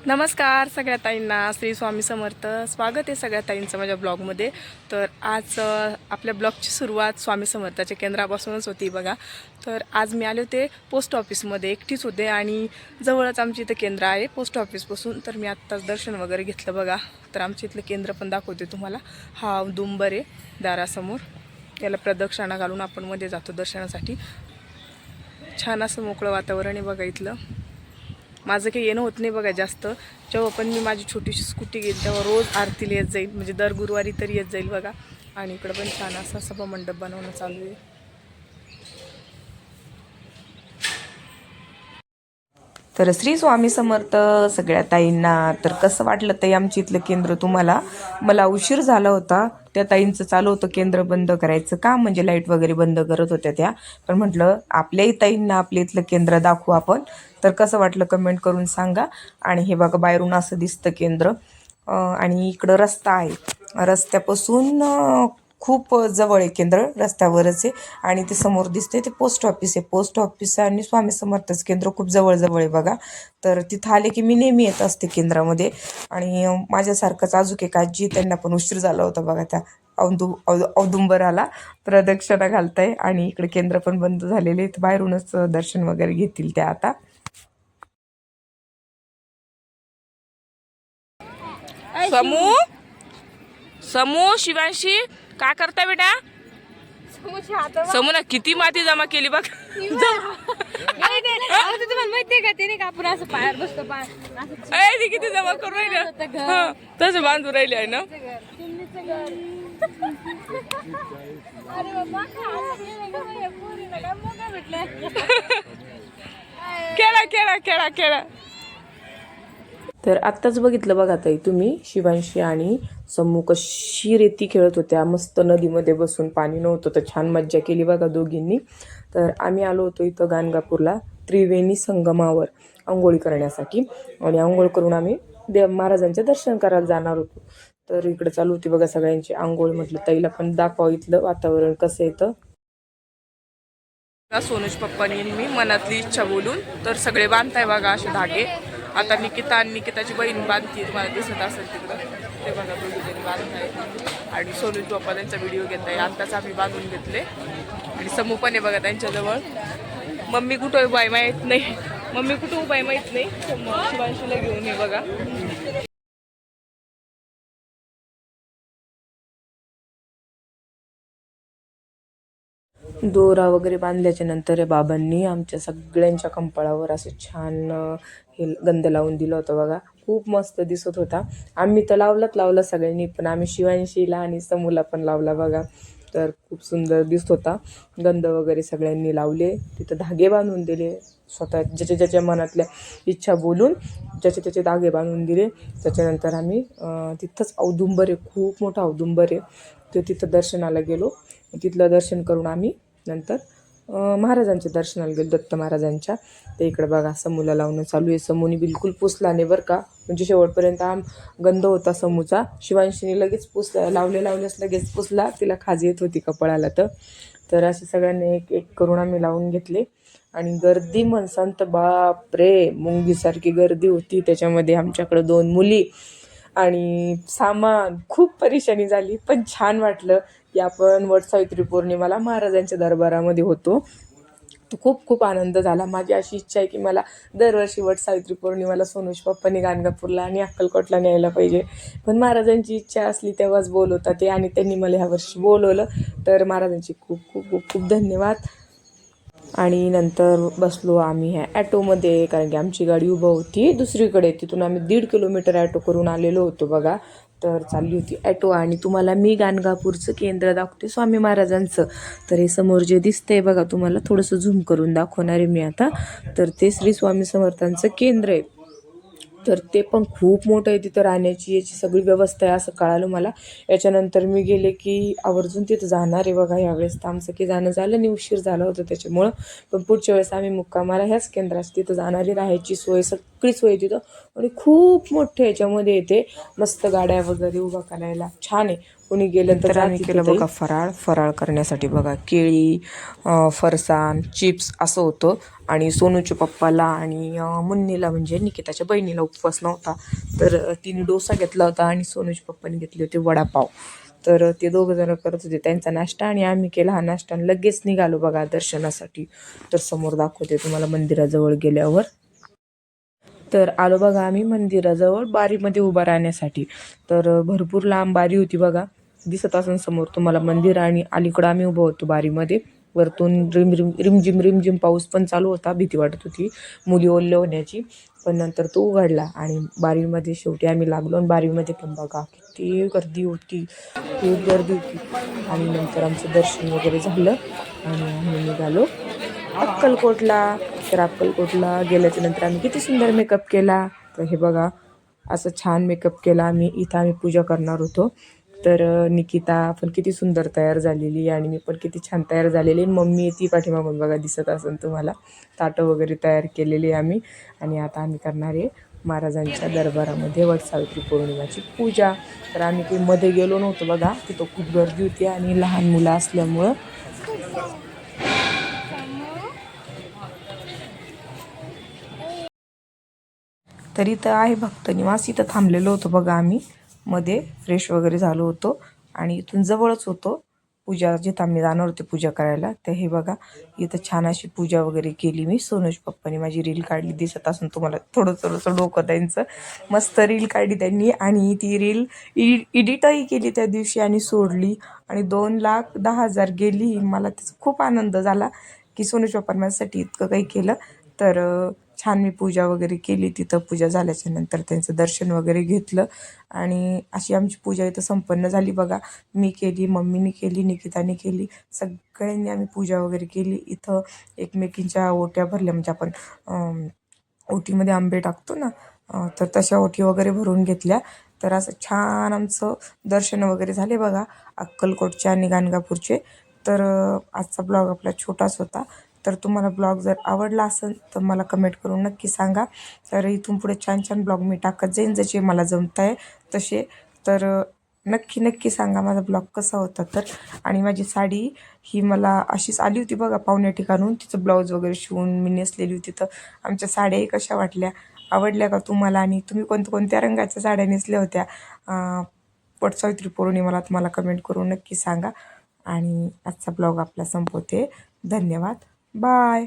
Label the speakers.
Speaker 1: नमस्कार सगळ्या ताईंना, श्री स्वामी समर्थ. स्वागत आहे सगळ्या ताईंचं माझ्या ब्लॉगमध्ये. तर आज आपल्या ब्लॉगची सुरुवात स्वामी समर्थाच्या केंद्रापासूनच होती बघा. तर आज मी आले होते पोस्ट ऑफिसमध्ये, एकटीच होते आणि जवळच आमच्या इथं केंद्र आहे पोस्ट ऑफिसपासून. तर मी आत्ताच दर्शन वगैरे घेतलं बघा. तर आमच्या इथलं केंद्र पण दाखवते तुम्हाला. हा औदुंबर आहे दारासमोर, याला प्रदक्षिणा घालून आपण मध्ये जातो दर्शनासाठी. छान असं मोकळं वातावरण आहे बघा इथलं. माझं काही येणं होत नाही बघा जास्त. जेव्हा पण मी माझी छोटीशी स्कूटी घेईल तेव्हा रोज आरतीला येत जाईल, म्हणजे दर गुरुवारी तरी येत जाईल बघा. आणि इकडं पण छान असा सभामंडप बनवणं चालू आहे. तर श्री स्वामी समर्थ सगळ्या ताईंना. तर कसं वाटलं ताई आमच्या इथलं केंद्र तुम्हाला? मला उशीर झाला होता, त्या ताईंचं चालू होतं केंद्र बंद करायचं का, म्हणजे लाईट वगैरे बंद करत होत्या त्या. पण म्हटलं आपल्याही ताईंना आपल्या इथलं केंद्र दाखवू आपण. तर कसं वाटलं कमेंट करून सांगा. आणि हे बघा बाहेरून असं दिसतं केंद्र. आणि इकडं रस्ता आहे, रस्त्यापासून खूप जवळ आहे केंद्र, रस्त्यावरच आहे. आणि ते समोर दिसते ते पोस्ट ऑफिस आहे. पोस्ट ऑफिस आणि स्वामी समर्थच केंद्र खूप जवळ आहे बघा. तर तिथं आले की मी नेहमी येत असते केंद्रामध्ये. आणि माझ्यासारखंच अजून एक आजी, त्यांना पण उशीर झाला होता बघा, त्या औदुंबराला प्रदक्षिणा घालताय. आणि इकडे केंद्र पण बंद झालेले आहेत, बाहेरूनच दर्शन वगैरे घेतील त्या आता. समू समू शिवांशी काय करता बेटा? समू ना किती माती जमा केली बघ.
Speaker 2: माहितीये का ते का आपण असं पायावर बसतो
Speaker 1: ती किती जमा करून राहिलं, तसं बांधून राहिले आहे ना. खेळा खेळा खेळा खेळा. तर आत्ताच बघितलं बघा ताई तुम्ही, शिवांशी आणि समू कशी रेती खेळत होत्या मस्त नदीमध्ये बसून. पाणी नव्हतं तर छान मज्जा केली बघा दोघींनी. तर आम्ही आलो होतो इथं गाणगापूरला त्रिवेणी संगमावर आंघोळी करण्यासाठी. आणि आंघोळ करून आम्ही देव महाराजांचे दर्शन करायला जाणार होतो. तर इकडे चालू होती बघा सगळ्यांची आंघोळ. म्हटलं ताईला पण दाखवा इथलं वातावरण कसं येतं. सोनूज पप्पानी मी मनातली इच्छा बोलून तर सगळे बांधताय बघा असे धागे. आता निकिता आणि निकिताची बहीण बांधते, तुम्हाला दिसत असेल तिकडं ते बघा, दोघीजणी बांधताय. आणि सोनूज पप्पा त्यांचा व्हिडिओ घेत आहे. आत्ताच आम्ही बांधून घेतले. आणि समू पण आहे बघा त्यांच्याजवळ. मम्मी कुठं उभा आहे माहीत नाही, मम्मी कुठं उभा आहे माहीत नाही. शिवांशीला घेऊन ये बघा. दोरा वगैरे बांधल्याच्या नंतर बाबांनी आमच्या सगळ्यांच्या कंपाळावर असं छान हे गंध लावून दिलं होतं बघा. खूप मस्त दिसत होता. आम्ही तर लावला सगळ्यांनी, पण आम्ही शिवांशीला आणि समूला पण लावला बघा. तर खूप सुंदर दिसत होता. गंध वगैरे सगळ्यांनी लावले, तिथं धागे बांधून दिले. स्वतः ज्याच्या मनातल्या इच्छा बोलून ज्याचे त्याचे धागे बांधून दिले. त्याच्यानंतर आम्ही तिथंच औदुंबर आहे, खूप मोठा औदुंबर आहे, ते तिथं दर्शनाला गेलो. तिथलं दर्शन करून आम्ही नंतर महाराजांच्या दर्शनाला गेलो, दत्त महाराजांच्या. ते इकडे बघा समूला लावणं चालू आहे. समूनी बिलकुल पुसला नाही बरं का, म्हणजे शेवटपर्यंत गंध होता समूचा. शिवांशीने लगेच पुसला, लावल्यास लगेच पुसला, तिला खाज येत होती कपाळाला. तर असे सगळ्यांनी एक एक करून आम्ही लावून घेतले. आणि गर्दी म्हणसाल बाप रे, मुंगीसारखी गर्दी होती. त्याच्यामध्ये आमच्याकडं 2 मुली आणि सामान, खूप परेशानी झाली. पण छान वाटलं की आपण वटसावित्री पौर्णिमाला महाराजांच्या दरबारामध्ये होतो. तो खूप आनंद झाला. माझी अशी इच्छा आहे की मला दरवर्षी वटसावित्री पौर्णिमाला सोनूज पप्पांनी गाणगापूरला आणि अक्कलकोटला न्यायला पाहिजे. पण महाराजांची इच्छा असली तेव्हाच बोलवतात ते, आणि त्यांनी मला ह्या वर्षी बोलवलं. तर महाराजांची खूप धन्यवाद. आणि नंतर बसलो आम्ही ह्या ॲटोमध्ये, कारण की आमची गाडी उभं होती दुसरीकडे. तिथून आम्ही 1.5 किलोमीटर ॲटो करून आलेलो होतो बघा. तर चालली होती ॲटो. आणि तुम्हाला मी गाणगापूरचं केंद्र दाखवते स्वामी महाराजांचं. तर हे समोर जे दिसतंय बघा, तुम्हाला थोडंसं झूम करून दाखवणार आहे मी आता. तर ते श्री स्वामी समर्थांचं केंद्र आहे. तर ते पण खूप मोठं आहे. तिथं राहण्याची याची सगळी व्यवस्था आहे असं कळालं मला. याच्यानंतर मी गेले की आवर्जून तिथं जाणार आहे बघा. यावेळेस तर आमचं काही जाणं झालं नाही, उशीर झाला होता त्याच्यामुळं. पण पुढच्या वेळेस आम्ही मुक्कामाला ह्याच केंद्रात तिथं जाणारी, राहायची सोय सगळी सोय तिथं. आणि खूप मोठे याच्यामध्ये येते, मस्त गाड्या वगैरे उभा करायला छान आहे. कोणी गेलं तर आम्ही केलं बघा फराळ करण्यासाठी बघा, केळी, फरसाण, चिप्स असं होतं. आणि सोनूच्या पप्पाला आणि मुन्नीला म्हणजे निकिताच्या बहिणीला उपवास नव्हता, तर तिने डोसा घेतला होता आणि सोनूच्या पप्पाने घेतले होते वडापाव. तर ते दोघं जण करत होते त्यांचा नाश्ता आणि आम्ही केला हा नाश्ता आणि लगेच निघालो बघा दर्शनासाठी. तर समोर दाखवते तुम्हाला मंदिराजवळ गेल्यावर. तर आलो बघा आम्ही मंदिराजवळ बारीमध्ये उभा राहण्यासाठी. तर भरपूर लांब बारी होती बघा, दिसत असून समोर तुम्हाला मंदिर आणि अलीकडं आम्ही उभं होतो बारीमध्ये. वरतून रिमझिम पाऊस पण चालू होता, भीती वाटत होती मुली ओल्ले होण्याची, पण नंतर तो उघडला आणि बारीमध्ये शेवटी आम्ही लागलो. आणि बारीमध्ये पण बघा किती गर्दी होती, खूप गर्दी होती. आणि नंतर आमचं दर्शन वगैरे झालं आणि आम्ही निघालो अक्कलकोटला. तर अक्कलकोटला गेल्याच्या नंतर आम्ही किती सुंदर मेकअप केला. तर हे बघा असं छान मेकअप केला आम्ही. इथं आम्ही पूजा करणार होतो. तर निकिता पण किती सुंदर तयार झालेली आणि मी पण किती छान तयार झालेली. मम्मी ती पाठीमागून बघा दिसत असेल तुम्हाला, ताटं वगैरे तयार केलेली आम्ही. आणि आता आम्ही करणार आहे महाराजांच्या दरबारामध्ये वटसावित्री पौर्णिमाची पूजा. तर आम्ही काही मध्ये गेलो नव्हतो बघा, तिथं खूप गर्दी होती आणि लहान मुलं असल्यामुळं. तर इथं आहे भक्त निवास, इथं थांबलेलो होतो बघा आम्ही. मध्ये फ्रेश वगैरे झालो होतो आणि इथून जवळच होतो पूजा, जिथं आम्ही जाणार होते पूजा करायला. तर हे बघा इथं छान अशी पूजा वगैरे केली मी. सोनूज पप्पानी माझी रील काढली, दिसत असून तुम्हाला थोडं थोडंसं डोकं त्यांचं. मस्त रील काढली त्यांनी आणि ती रील एडिटही केली त्या दिवशी आणि सोडली आणि 2,10,000 गेली. मला त्याचा खूप आनंद झाला की सोनूज पप्पांनी माझ्यासाठी इतकं काही केलं. तर छान मी पूजा वगैरे केली तिथं. पूजा झाल्याच्या नंतर त्यांचं दर्शन वगैरे घेतलं आणि अशी आमची पूजा इथं संपन्न झाली बघा. मी केली, मम्मीने केली, निकिताने केली, सगळ्यांनी आम्ही पूजा वगैरे केली. इथं एकमेकींच्या ओट्या भरल्या, म्हणजे आपण ओटीमध्ये आंबे टाकतो ना, तर तशा ओटी वगैरे भरून घेतल्या. तर असं छान आमचं दर्शन वगैरे झाले बघा अक्कलकोटचे आणि गाणगापूरचे. तर आजचा ब्लॉग आपला छोटाच होता. तर तुम्हाला ब्लॉग जर आवडला असेल तर मला कमेंट करून नक्की सांगा. तर इथून पुढे छान छान ब्लॉग मी टाकत जाईन जसे मला जमत आहे तसे. तर नक्की नक्की सांगा माझा ब्लॉग कसा होता तर. आणि माझी साडी ही मला अशीच आली होती बघा पाहुण्या ठिकाणून, तिचं ब्लाऊज वगैरे शिवून मी नेसलेली होती. तर आमच्या साड्याही कशा वाटल्या, आवडल्या का तुम्हाला, आणि तुम्ही कोणत्या रंगाच्या साड्या नेसल्या होत्या वटसावित्री पौर्णिमेला तुम्हाला कमेंट करून नक्की सांगा. आणि आजचा ब्लॉग आपला संपवते. धन्यवाद, बाय.